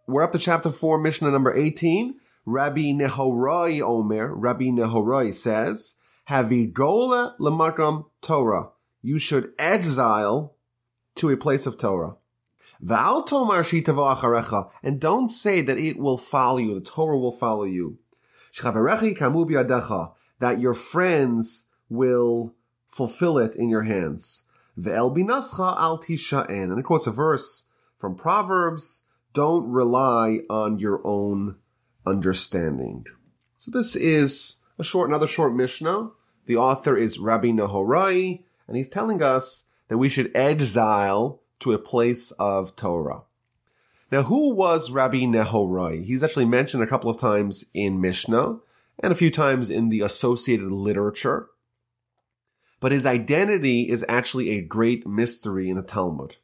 We're up to chapter 4, Mishnah number 18. Rabbi Nehorai Omer, Rabbi Nehorai says, Havigola lemakam Torah. You should exile to a place of Torah. V'al tomar shitavo acharecha. And don't say that it will follow you, the Torah will follow you. Shchaverechi kamu biyadecha. That your friends will fulfill it in your hands. Ve'el binascha al tisha'en. And it quotes a verse from Proverbs, don't rely on your own understanding. So this is another short Mishnah. The author is Rabbi Nehorai, and he's telling us that we should exile to a place of Torah. Now, who was Rabbi Nehorai? He's actually mentioned a couple of times in Mishnah and a few times in the associated literature. But his identity is actually a great mystery in the Talmud.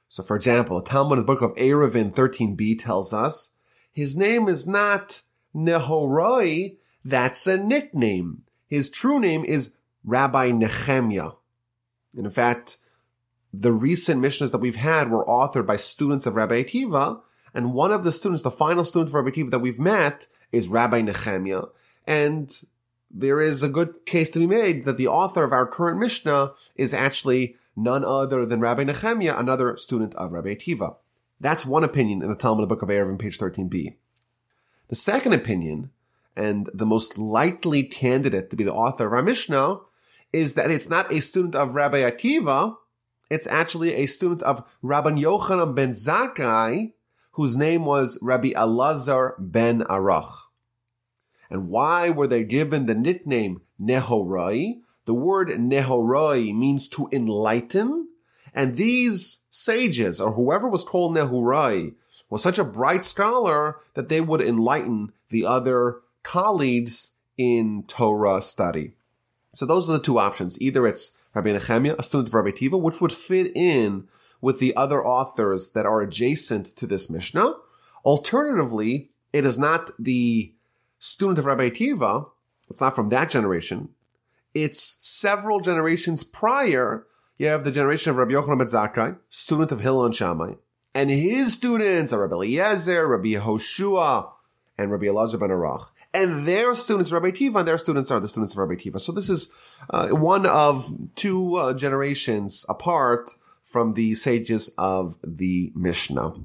So, for example, the Talmud in the book of Eruvin 13b tells us his name is not Nehorai, that's a nickname. His true name is Rabbi Nehemiah. And in fact, the recent Mishnahs that we've had were authored by students of Rabbi Akiva, and one of the students, the final student of Rabbi Akiva that we've met, is Rabbi Nehemiah. And there is a good case to be made that the author of our current Mishnah is actually none other than Rabbi Nehemiah, another student of Rabbi Akiva. That's one opinion in the Talmud, book of Eruvin, page 13b. The second opinion, and the most likely candidate to be the author of our Mishnah, is that it's not a student of Rabbi Akiva, it's actually a student of Rabban Yochanan Ben Zakkai, whose name was Rabbi Elazar Ben Aruch. And why were they given the nickname Nehorai? The word Nehorai means to enlighten, and these sages, or whoever was called Nehorai, was such a bright scholar that they would enlighten the other colleagues in Torah study. So those are the two options. Either it's Rabbi Nehemiah, a student of Rabbi Akiva, which would fit in with the other authors that are adjacent to this Mishnah. Alternatively, it is not the student of Rabbi Akiva, it's not from that generation. It's several generations prior. You have the generation of Rabbi Yochanan Ben Zakkai, student of Hillel and Shammai, and his students are Rabbi Eliezer, Rabbi Yehoshua, and Rabbi Elazar Ben Aruch. And their students are Rabbi Akiva, and their students are the students of Rabbi Akiva. So this is one of two generations apart from the sages of the Mishnah.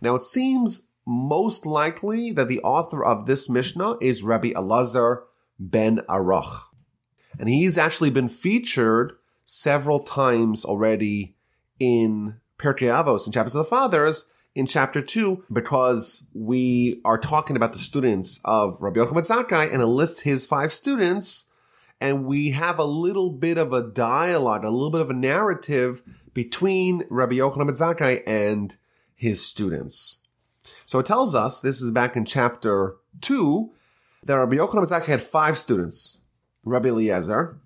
Now, it seems most likely that the author of this Mishnah is Rabbi Elazar Ben Aruch. And he's actually been featured several times already in Pirkei Avos, in Chapters of the Fathers, in chapter 2, because we are talking about the students of Rabbi Yochanan Ben Zakkai, and it lists his 5 students, and we have a little bit of a dialogue, a little bit of a narrative between Rabbi Yochanan Ben Zakkai and his students. So it tells us, this is back in chapter 2, that Rabbi Yochanan Ben Zakkai had 5 students. Rabbi Eliezer,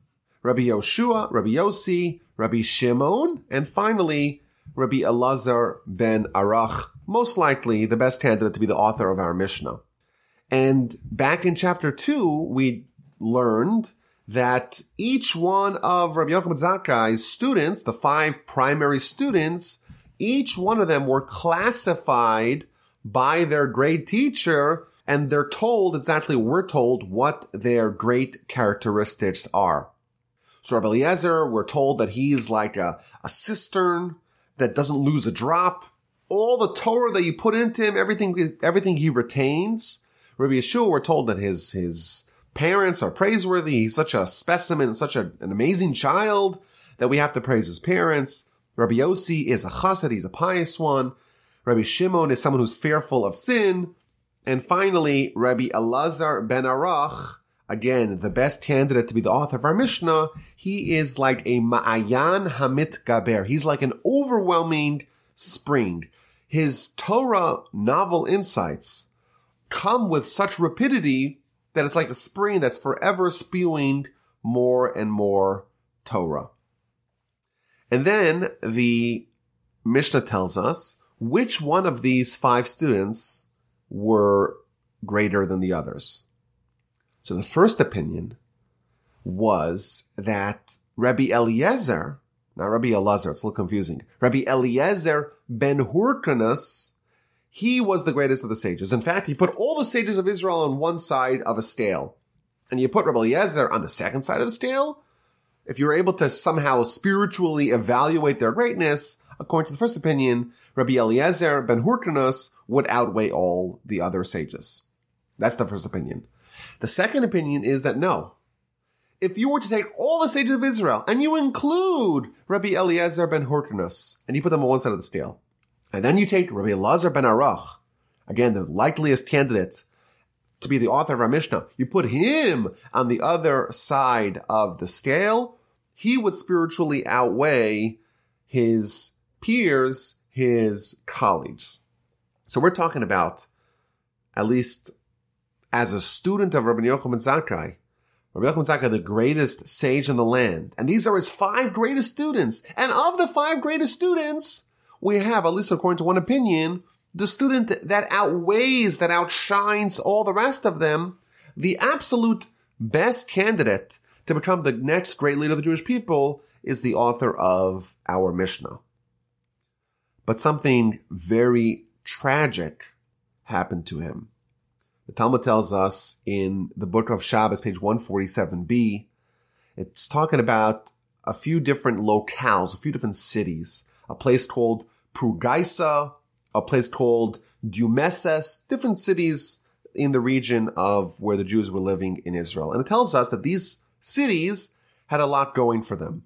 Rabbi Yoshua, Rabbi Yossi, Rabbi Shimon, and finally, Rabbi Elazar Ben Aruch, most likely the best candidate to be the author of our Mishnah. And back in chapter 2, we learned that each one of Rabbi Yochanan Ben Zakkai's students, the 5 primary students, each one of them were classified by their great teacher, and they're told, we're told what their great characteristics are. So Rabbi Eliezer, we're told that he's like a cistern that doesn't lose a drop. All the Torah that you put into him, everything he retains. Rabbi Yeshua, we're told that his parents are praiseworthy. He's such a specimen, such an amazing child that we have to praise his parents. Rabbi Yossi is a chassid, he's a pious one. Rabbi Shimon is someone who's fearful of sin. And finally, Rabbi Elazar Ben Aruch, again, the best candidate to be the author of our Mishnah, he is like a ma'ayan hamit gaber. He's like an overwhelming spring. His Torah novel insights come with such rapidity that it's like a spring that's forever spewing more and more Torah. And then the Mishnah tells us which one of these 5 students were greater than the others. So the first opinion was that Rabbi Eliezer, not Rabbi Elazar, it's a little confusing, Rabbi Eliezer ben Hyrcanus, He was the greatest of the sages. In fact, he put all the sages of Israel on one side of a scale. And you put Rabbi Elazar on the second side of the scale. If you're able to somehow spiritually evaluate their greatness, according to the first opinion, Rabbi Elazar Ben Aruch would outweigh all the other sages. That's the first opinion. The second opinion is that no. If you were to take all the sages of Israel and you include Rabbi Elazar Ben Aruch and you put them on one side of the scale, and then you take Rabbi Elazar Ben Aruch, again, the likeliest candidate to be the author of our Mishnah, you put him on the other side of the scale, he would spiritually outweigh his peers, his colleagues. So we're talking about, at least as a student of Rabban Yochanan Ben Zakkai, Rabbi Yochanan Ben Zakkai, the greatest sage in the land. And these are his 5 greatest students. And of the 5 greatest students, we have, at least according to one opinion, the student that outweighs, that outshines all the rest of them, the absolute best candidate to become the next great leader of the Jewish people is the author of our Mishnah. But something very tragic happened to him. The Talmud tells us in the book of Shabbat, page 147b, it's talking about a few different locales, a few different cities, a place called Prugaisa, a place called Dumeses, different cities in the region of where the Jews were living in Israel. And it tells us that these cities had a lot going for them.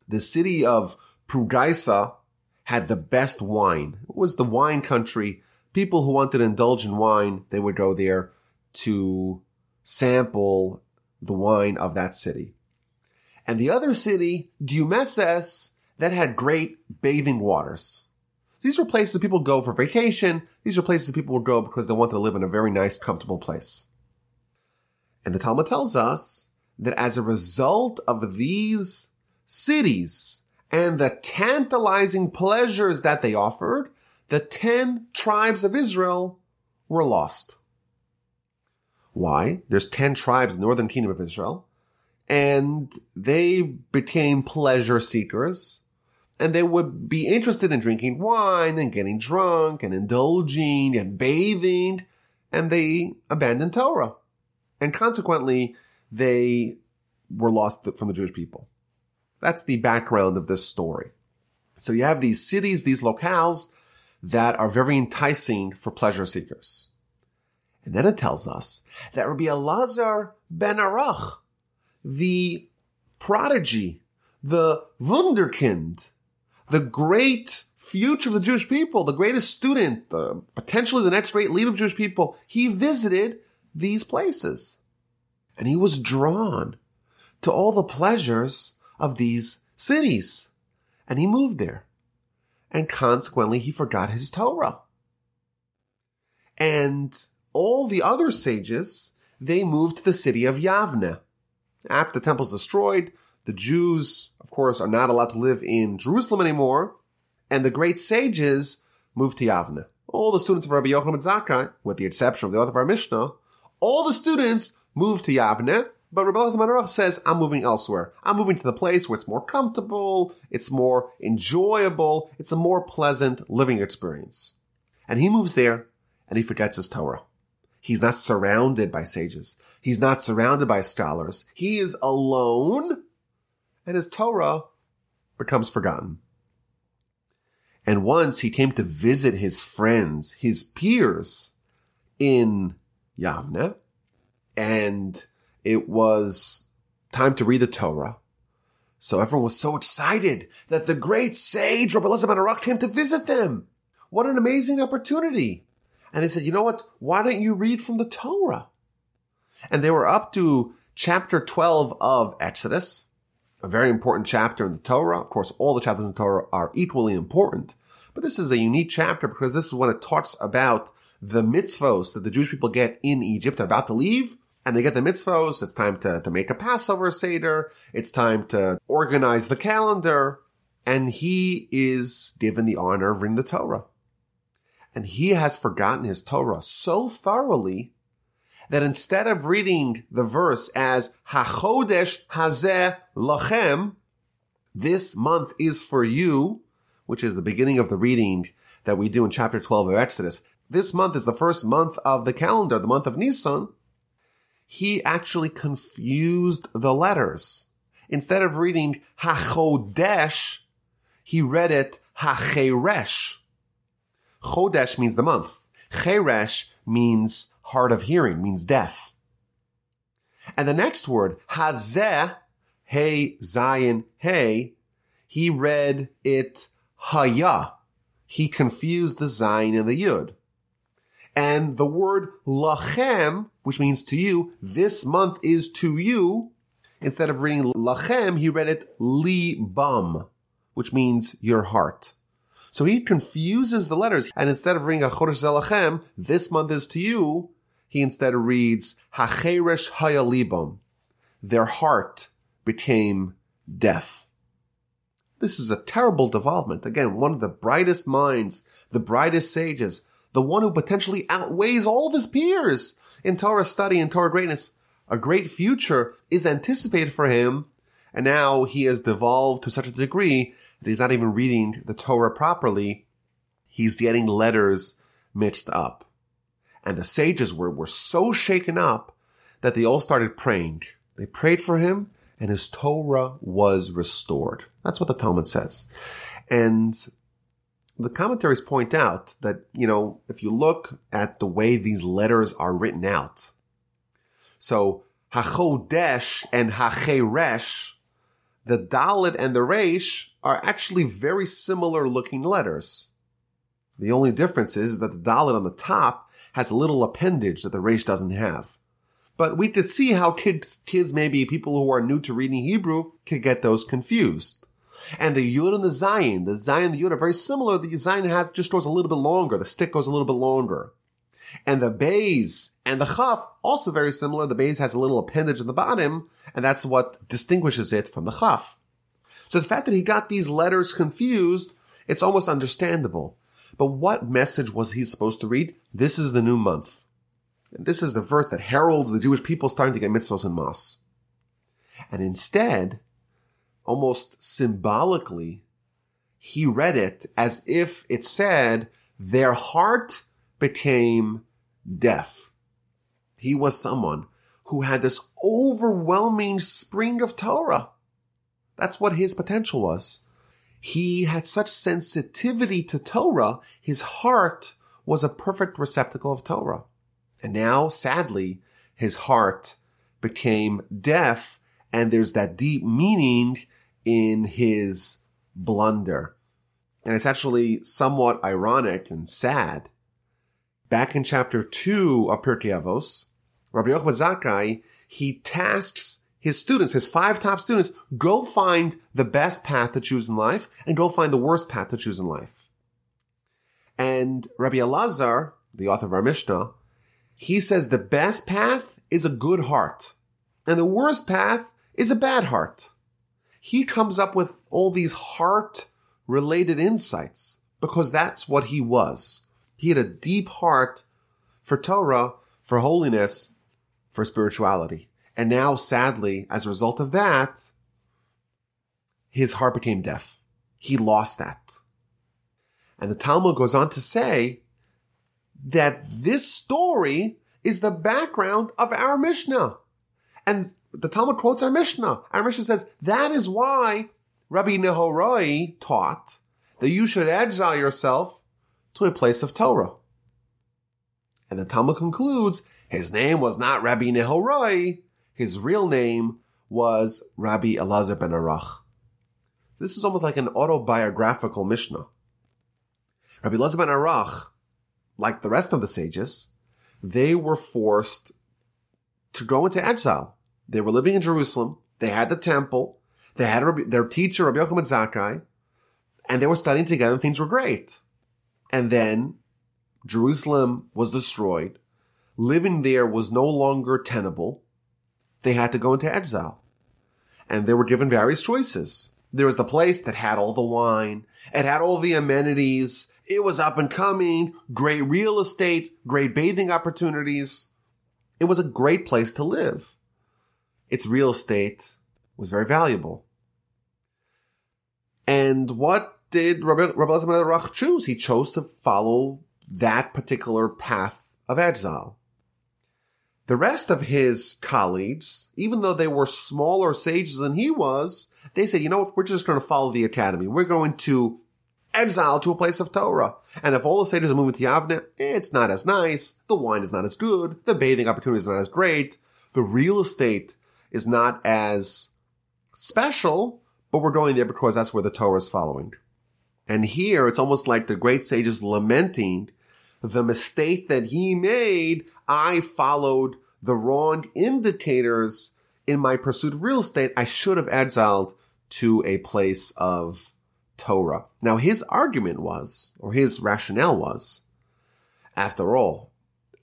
The city of Prugaisa had the best wine. It was the wine country. People who wanted to indulge in wine, they would go there to sample the wine of that city. And the other city, Dumeses, that had great bathing waters. So these were places people go for vacation. These are places people would go because they wanted to live in a very nice, comfortable place. And the Talmud tells us that as a result of these cities and the tantalizing pleasures that they offered, the 10 tribes of Israel were lost. Why? There's 10 tribes in the northern kingdom of Israel, and they became pleasure seekers, and they would be interested in drinking wine and getting drunk and indulging and bathing, and they abandoned Torah. And consequently, they were lost from the Jewish people. That's the background of this story. So you have these cities, these locales, that are very enticing for pleasure seekers. And then it tells us that Rabbi Elazar Ben Aruch, the prodigy, the wunderkind, the great future of the Jewish people, the greatest student, potentially the next great leader of Jewish people, he visited these places. And he was drawn to all the pleasures of these cities. And he moved there. And consequently, he forgot his Torah. And all the other sages, they moved to the city of Yavne. After the temple's destroyed, the Jews, of course, are not allowed to live in Jerusalem anymore. And the great sages moved to Yavne. All the students of Rabbi Yochanan Ben Zakkai, with the exception of the author of our Mishnah, all the students moved to Yavne. But Rabbi Elazar Ben Aruch says, I'm moving elsewhere. I'm moving to the place where it's more comfortable, it's more enjoyable, it's a more pleasant living experience. And he moves there, and he forgets his Torah. He's not surrounded by sages. He's not surrounded by scholars. He is alone, and his Torah becomes forgotten. And once he came to visit his friends, his peers in Yavne, and it was time to read the Torah. So everyone was so excited that the great sage Rabbi Elazar Ben Aruch came to visit them. What an amazing opportunity. And they said, you know what? Why don't you read from the Torah? And they were up to chapter 12 of Exodus, a very important chapter in the Torah. Of course, all the chapters in the Torah are equally important. But this is a unique chapter because this is when it talks about the mitzvos that the Jewish people get in Egypt. They're about to leave. And they get the mitzvos. It's time to make a Passover Seder. It's time to organize the calendar. And he is given the honor of reading the Torah. And he has forgotten his Torah so thoroughly that instead of reading the verse as HaChodesh Hazeh Lachem, this month is for you, which is the beginning of the reading that we do in chapter 12 of Exodus. This month is the first month of the calendar, the month of Nisan. He actually confused the letters. Instead of reading HaChodesh, he read it HaCheresh. Chodesh means the month. Cheresh means hard of hearing, means deaf. And the next word, Hazeh, Hey, Zayin, Hey, he read it Haya. He confused the Zayin and the Yud. And the word Lachem, which means to you, this month is to you, instead of reading Lachem, he read it Libam, which means your heart. So he confuses the letters, and instead of reading HaChodesh Zelachem, this month is to you, he instead reads HaCheresh Haya Libam. Their heart became deaf. This is a terrible development. Again, one of the brightest minds, the brightest sages, the one who potentially outweighs all of his peers in Torah study and Torah greatness. A great future is anticipated for him, and now he has devolved to such a degree that he's not even reading the Torah properly. He's getting letters mixed up. And the sages were so shaken up that they all started praying. They prayed for him, and his Torah was restored. That's what the Talmud says. And the commentaries point out that, if you look at the way these letters are written out, so HaChodesh and HaCheresh, the Dalet and the Resh are actually very similar looking letters. The only difference is that the Dalet on the top has a little appendage that the Resh doesn't have. But we could see how kids, maybe people who are new to reading Hebrew, could get those confused. And the Yud and the Zayin and the Yud are very similar. The Zayin just goes a little bit longer. The stick goes a little bit longer. And the Beis and the Chaf, also very similar. The Beis has a little appendage at the bottom, and that's what distinguishes it from the Chaf. So the fact that he got these letters confused, it's almost understandable. But what message was he supposed to read? This is the new month. And this is the verse that heralds the Jewish people starting to get mitzvos and mas. And instead, almost symbolically, he read it as if it said, their heart became deaf. He was someone who had this overwhelming spring of Torah. That's what his potential was. He had such sensitivity to Torah, his heart was a perfect receptacle of Torah. And now, sadly, his heart became deaf, and there's that deep meaning in his blunder. And it's actually somewhat ironic and sad. Back in chapter 2 of Pirkei Avos, Rabbi Yochanan Ben Zakkai, he tasks his students, his 5 top students, go find the best path to choose in life and go find the worst path to choose in life. And Rabbi Elazar, the author of our Mishnah, he says the best path is a good heart, and the worst path is a bad heart. He comes up with all these heart-related insights because that's what he was. He had a deep heart for Torah, for holiness, for spirituality. And now, sadly, as a result of that, his heart became deaf. He lost that. And the Talmud goes on to say that this story is the background of our Mishnah. And the Talmud quotes our Mishnah. Our Mishnah says, that is why Rabbi Nehorai taught that you should exile yourself to a place of Torah. And the Talmud concludes, his name was not Rabbi Nehorai. His real name was Rabbi Elazar Ben Aruch. This is almost like an autobiographical Mishnah. Rabbi Elazar Ben Aruch, like the rest of the sages, they were forced to go into exile. They were living in Jerusalem. They had the temple. They had their teacher, Rabbi Yochanan Ben Zakkai, and they were studying together and things were great. And then Jerusalem was destroyed. Living there was no longer tenable. They had to go into exile. And they were given various choices. There was the place that had all the wine. It had all the amenities. It was up and coming, great real estate, great bathing opportunities. It was a great place to live. Its real estate was very valuable. And what did Rabbi Elazar Ben Aruch choose? He chose to follow that particular path of exile. The rest of his colleagues, even though they were smaller sages than he was, they said, you know what, we're just going to follow the academy. We're going to exile to a place of Torah. And if all the sages are moving to Yavne, it's not as nice, the wine is not as good, the bathing opportunity is not as great, the real estate is not as special, but we're going there because that's where the Torah is following. And here, it's almost like the great sages lamenting the mistake that he made. I followed the wrong indicators in my pursuit of real estate. I should have exiled to a place of Torah. Now, his argument was, or his rationale was, after all,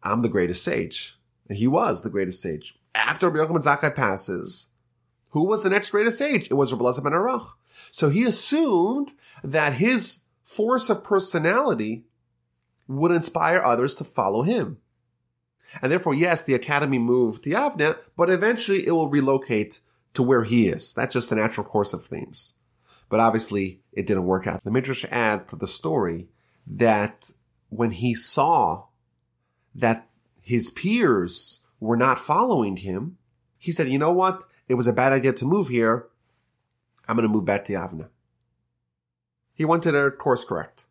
I'm the greatest sage. And he was the greatest sage. After Rabbi Yochanan Ben Zakkai passes, who was the next greatest sage? It was Rabbi Elazar Ben Aruch. So he assumed that his force of personality would inspire others to follow him. And therefore, yes, the academy moved to Yavne, but eventually it will relocate to where he is. That's just the natural course of things. But obviously, it didn't work out. The Midrash adds to the story that when he saw that his peers were not following him, he said, you know what? It was a bad idea to move here. I'm going to move back to Yavne. He wanted to course correct.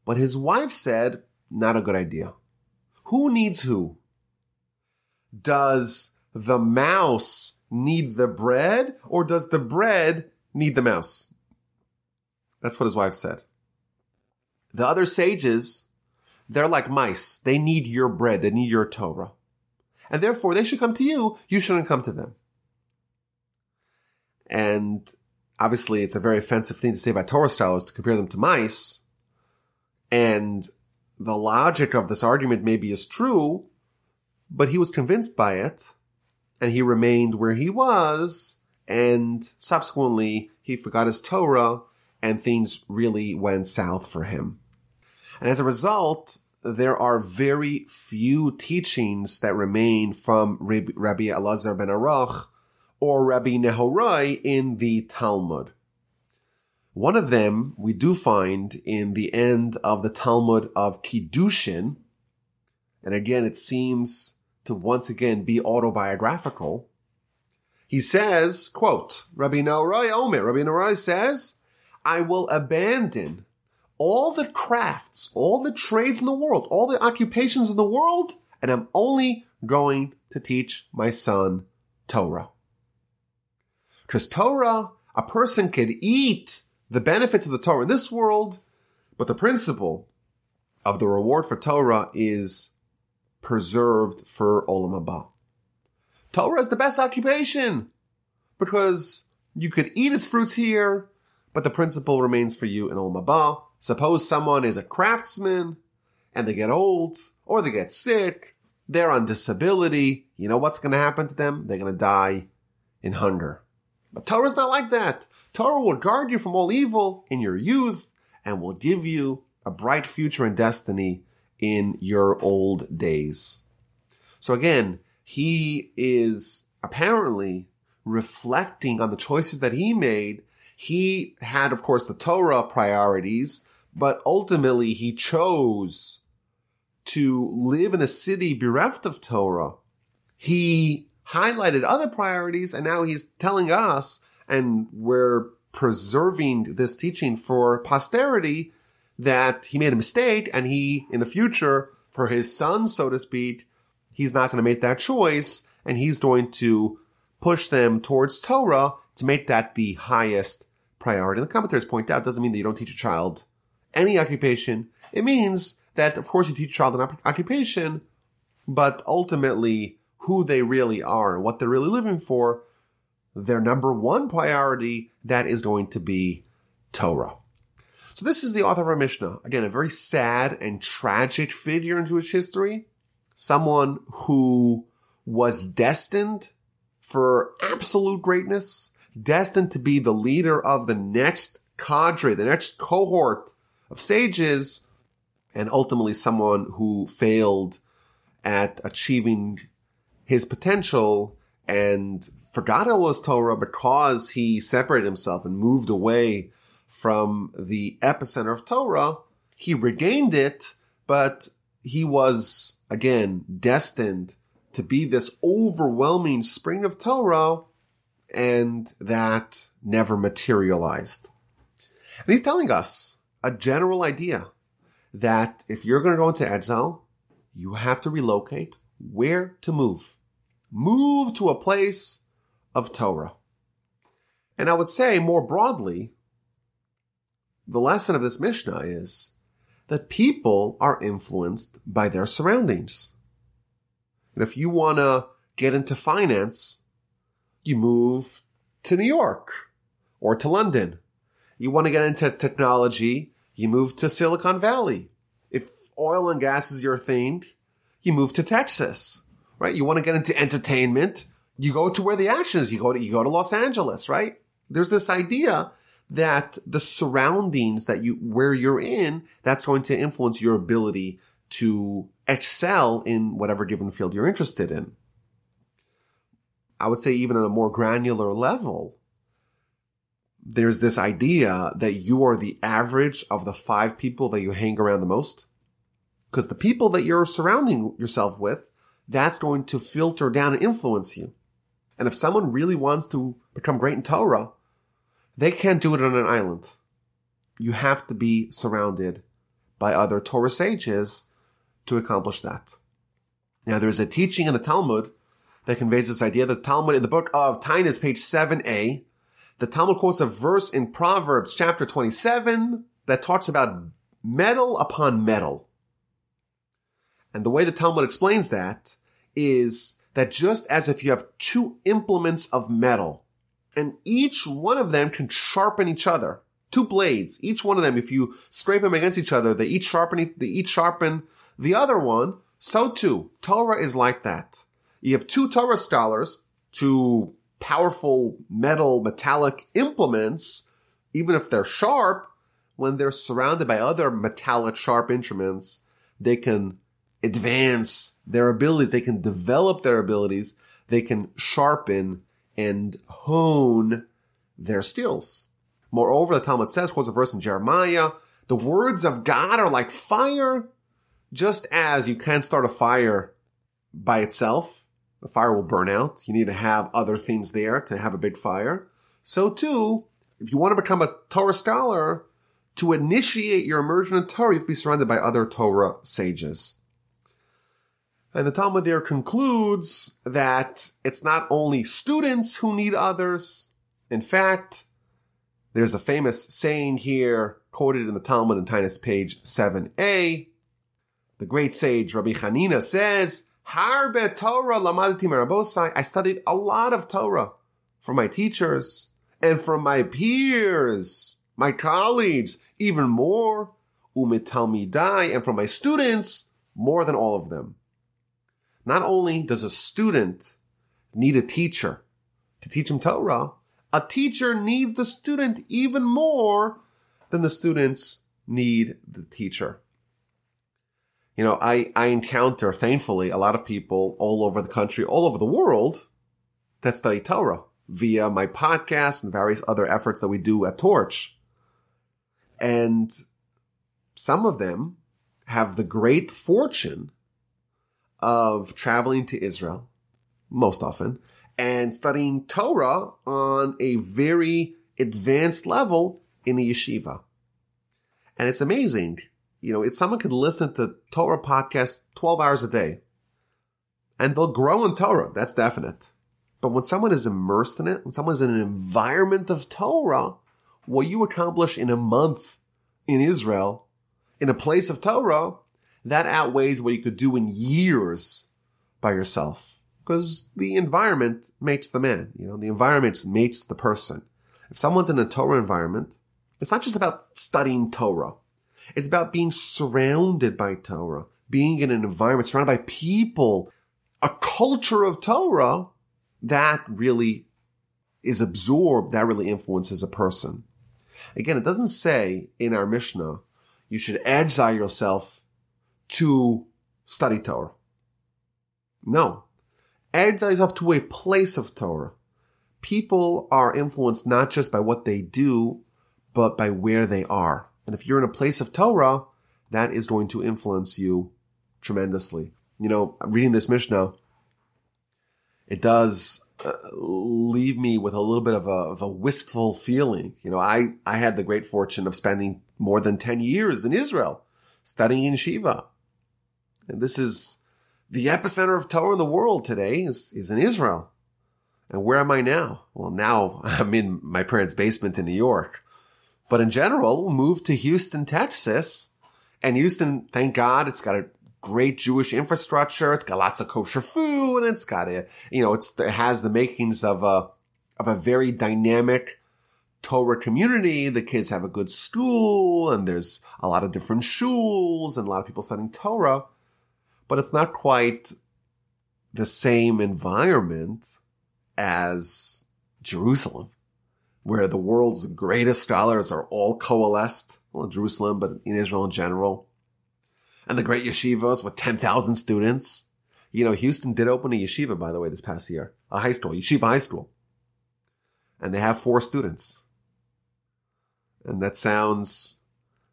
But his wife said, not a good idea. Who needs who? Does the mouse need the bread, or does the bread need the mouse? That's what his wife said. The other sages, they're like mice. They need your bread. They need your Torah. And therefore, they should come to you. You shouldn't come to them. And obviously, it's a very offensive thing to say by Torah scholars to compare them to mice. And the logic of this argument maybe is true, but he was convinced by it, and he remained where he was, and subsequently he forgot his Torah, and things really went south for him. And as a result, there are very few teachings that remain from Rabbi Elazar Ben Aruch or Rabbi Nehorai in the Talmud. One of them we do find in the end of the Talmud of Kiddushin. And again, it seems to once again be autobiographical. He says, quote, Rabbi Nehorai says, I will abandon all the crafts, all the trades in the world, all the occupations in the world, and I'm only going to teach my son Torah. Because Torah, a person could eat the benefits of the Torah in this world, but the principle of the reward for Torah is preserved for Olam Haba. Torah is the best occupation because you could eat its fruits here, but the principle remains for you in Olam Haba. Suppose someone is a craftsman and they get old or they get sick, they're on disability. You know what's going to happen to them? They're going to die in hunger. But Torah is not like that. Torah will guard you from all evil in your youth and will give you a bright future and destiny in your old days. So again, he is apparently reflecting on the choices that he made. He had, of course, the Torah priorities, but ultimately he chose to live in a city bereft of Torah. He highlighted other priorities, and now he's telling us, and we're preserving this teaching for posterity, that he made a mistake, and he, in the future, for his son, so to speak, he's not going to make that choice, and he's going to push them towards Torah to make that the highest priority. The commentators point out, it doesn't mean that you don't teach a child any occupation. It means that, of course, you teach a child an occupation, but ultimately, who they really are and what they're really living for, their number one priority, that is going to be Torah. So this is the author of our Mishnah. Again, a very sad and tragic figure in Jewish history. Someone who was destined for absolute greatness, destined to be the leader of the next cadre, the next cohort of sages, and ultimately someone who failed at achieving his potential and forgot all his Torah because he separated himself and moved away from the epicenter of Torah. He regained it, but he was, again, destined to be this overwhelming spring of Torah, and that never materialized. And he's telling us a general idea that if you're going to go into exile, you have to relocate. Where to move? Move to a place of Torah. And I would say more broadly, the lesson of this Mishnah is that people are influenced by their surroundings. And if you want to get into finance, you move to New York or to London. You want to get into technology, you move to Silicon Valley. If oil and gas is your thing, you move to Texas, right? You want to get into entertainment, you go to where the action is. You go to Los Angeles, right? There's this idea that the surroundings where you're in, that's going to influence your ability to excel in whatever given field you're interested in. I would say even on a more granular level, there's this idea that you are the average of the 5 people that you hang around the most. Because the people that you're surrounding yourself with, that's going to filter down and influence you. And if someone really wants to become great in Torah, they can't do it on an island. You have to be surrounded by other Torah sages to accomplish that. Now, there's a teaching in the Talmud that conveys this idea. The Talmud in the book of Taanis, page 7a, the Talmud quotes a verse in Proverbs chapter 27 that talks about metal upon metal. And the way the Talmud explains that is that just as if you have 2 implements of metal, and each one of them can sharpen each other, 2 blades, each one of them, if you scrape them against each other, they each sharpen the other one, so too, Torah is like that. You have 2 Torah scholars, 2 powerful metallic implements, even if they're sharp, when they're surrounded by other metallic sharp instruments, they can advance their abilities, they can develop their abilities, they can sharpen and hone their skills. Moreover, the Talmud says, quotes a verse in Jeremiah, the words of God are like fire, just as you can't start a fire by itself. The fire will burn out. You need to have other things there to have a big fire. So too, if you want to become a Torah scholar, to initiate your immersion in Torah, you have to be surrounded by other Torah sages. And the Talmud there concludes that it's not only students who need others. In fact, there's a famous saying here quoted in the Talmud in Taanis, page 7a. The great sage Rabbi Hanina says, Harbe Torah lamadati merabosai. I studied a lot of Torah from my teachers and from my peers, my colleagues, even more. Umitalmidai, and from my students, more than all of them. Not only does a student need a teacher to teach him Torah, a teacher needs the student even more than the students need the teacher. You know, I encounter, thankfully, a lot of people all over the country, all over the world that study Torah via my podcast and various other efforts that we do at Torch. And some of them have the great fortune of traveling to Israel, most often, and studying Torah on a very advanced level in the yeshiva. And it's amazing. You know, someone could listen to Torah podcasts 12 hours a day, and they'll grow in Torah. That's definite. But when someone is immersed in it, when someone's in an environment of Torah, what you accomplish in a month in Israel, in a place of Torah, that outweighs what you could do in years by yourself. Because the environment makes the man. You know, the environment makes the person. If someone's in a Torah environment, it's not just about studying Torah. It's about being surrounded by Torah, being in an environment surrounded by people, a culture of Torah that really is absorbed, that really influences a person. Again, it doesn't say in our Mishnah, you should exile yourself to study Torah. No. Exile yourself to a place of Torah. People are influenced not just by what they do, but by where they are. And if you're in a place of Torah, that is going to influence you tremendously. Reading this Mishnah, it does leave me with a little bit of a wistful feeling. I had the great fortune of spending more than 10 years in Israel studying in Shiva. And this is the epicenter of Torah in the world today is in Israel. And where am I now? Well, now I'm in my parents' basement in New York. But in general, moved to Houston, Texas. And Houston, thank God, it's got a great Jewish infrastructure. It's got lots of kosher food. And it's got it has the makings of a very dynamic Torah community. The kids have a good school, and there's a lot of different shuls and a lot of people studying Torah. But it's not quite the same environment as Jerusalem, where the world's greatest scholars are all coalesced. Well, in Jerusalem, but in Israel in general. And the great yeshivas with 10,000 students. Houston did open a yeshiva, by the way, this past year. A high school, yeshiva high school. And they have 4 students. And that sounds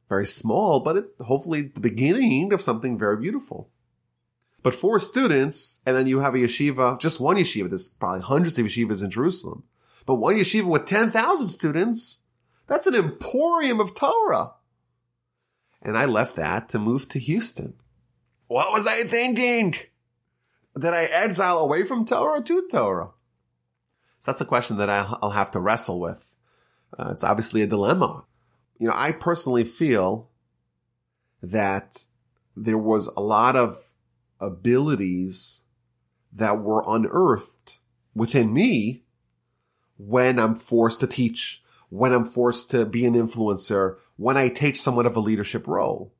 very small, but hopefully the beginning of something very beautiful. But 4 students, and then you have a yeshiva, just one yeshiva. There's probably hundreds of yeshivas in Jerusalem. But one yeshiva with 10,000 students, that's an emporium of Torah. And I left that to move to Houston. What was I thinking? Did I exile away from Torah to Torah? So that's a question that I'll have to wrestle with. It's obviously a dilemma. I personally feel that there was a lot of abilities that were unearthed within me when I'm forced to teach, when I'm forced to be an influencer, when I take somewhat of a leadership role.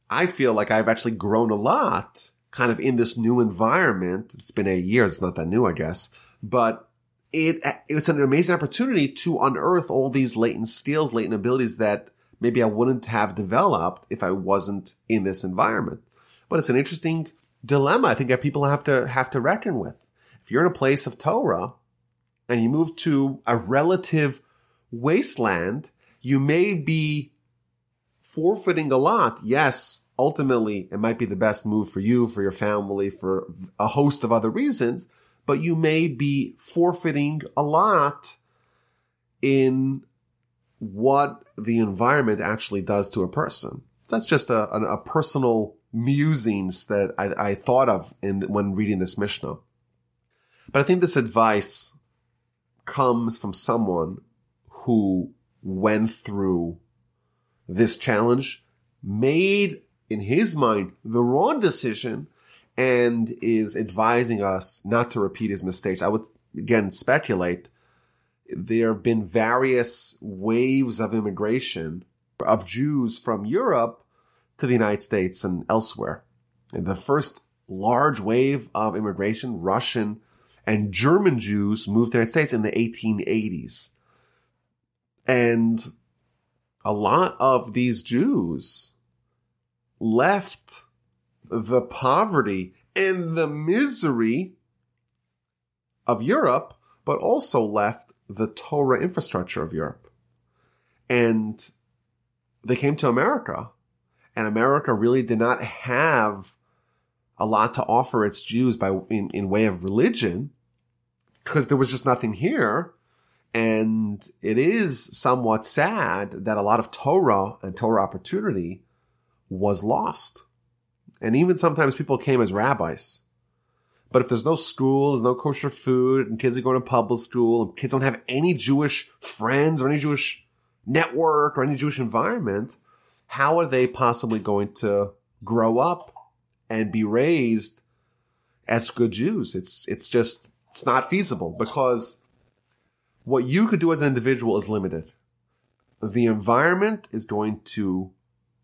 I feel like I've actually grown a lot kind of in this new environment. It's been 8 years. It's not that new, I guess, but it's an amazing opportunity to unearth all these latent skills, latent abilities that maybe I wouldn't have developed if I wasn't in this environment. But it's an interesting dilemma I think that people have to reckon with. If you're in a place of Torah and you move to a relative wasteland, you may be forfeiting a lot. Yes, ultimately, it might be the best move for you, for your family, for a host of other reasons, but you may be forfeiting a lot in what the environment actually does to a person. That's just a personal musings that I thought of when reading this Mishnah. But I think this advice comes from someone who went through this challenge, made in his mind the wrong decision, and is advising us not to repeat his mistakes. I would again speculate there have been various waves of immigration of Jews from Europe to the United States and elsewhere. And the first large wave of immigration, Russian and German Jews moved to the United States in the 1880s. And a lot of these Jews left the poverty and the misery of Europe, but also left the Torah infrastructure of Europe. And they came to America, and America really did not have a lot to offer its Jews in way of religion, because there was just nothing here. And it is somewhat sad that a lot of Torah and Torah opportunity was lost. And even sometimes people came as rabbis. But if there's no school, there's no kosher food, and kids are going to public school, and kids don't have any Jewish friends or any Jewish network or any Jewish environment, how are they possibly going to grow up and be raised as good Jews? It's not feasible, because what you could do as an individual is limited. The environment is going to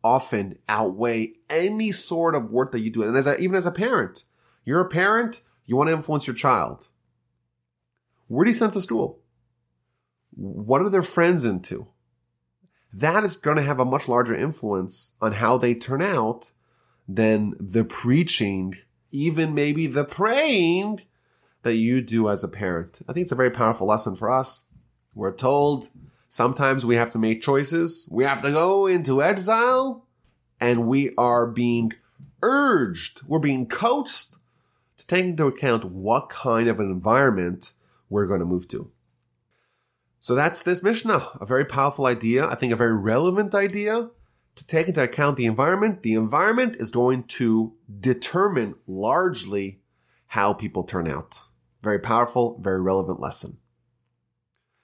often outweigh any sort of work that you do. And even as a parent, you're a parent, you want to influence your child. Where do you send to school? What are their friends into? That is going to have a much larger influence on how they turn out than the preaching, even maybe the praying that you do as a parent. I think it's a very powerful lesson for us. We're told Sometimes we have to make choices. We have to go into exile, and we are being urged, we're being coaxed to take into account what kind of an environment we're going to move to. So that's this Mishnah, a very powerful idea, I think a very relevant idea to take into account the environment. The environment is going to determine largely how people turn out. Very powerful, very relevant lesson.